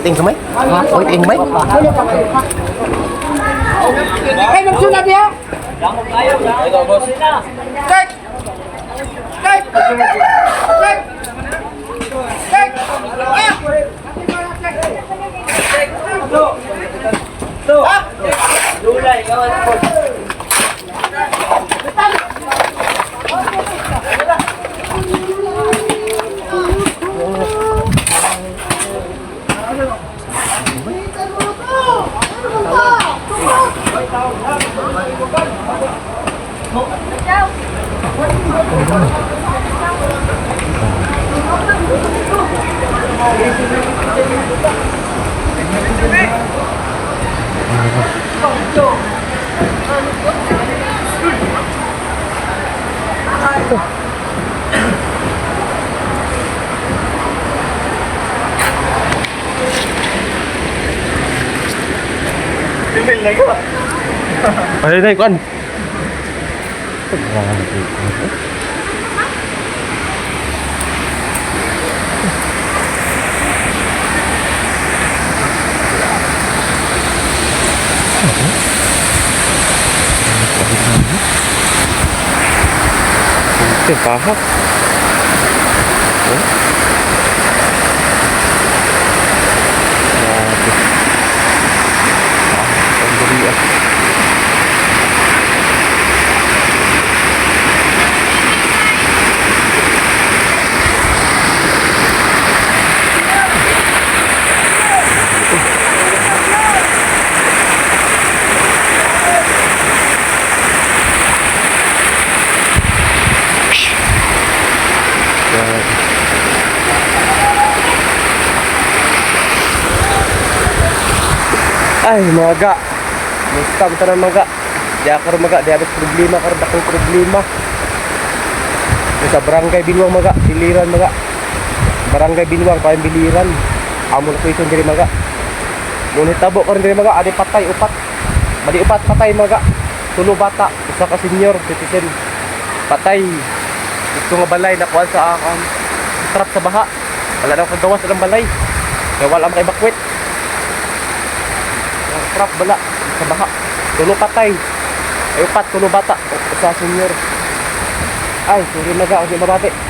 ing kamay? Wait ing kamay? Ay, magsunod niya! Ito, boss. Kek! Kek! Kek! Kek! Dulay, kawan po. Ay, nay, kan. Ito, pahak. Ay, maga. Musta mo tanan maga? Di akar maga, di habis problema kar dakong problema. Sa barangay Binwang maga, biliran maga. Barangay Binwang paling biliran. Amo na kuison diri maga. Ngunit tabo karon diri maga, adi patay upat. Madi upat patay maga. Tulo bata, isa ka senior citizen. Patay. Ito nga balay nakuha sa akam. Trap sa baha. Wala na kagawas sa balay. Kaya wala makay bakwit. Trap bala sa baha. Tulo patay. Ay upat tulo bata. Sa senior. Ay, sorry maga, hindi mabati.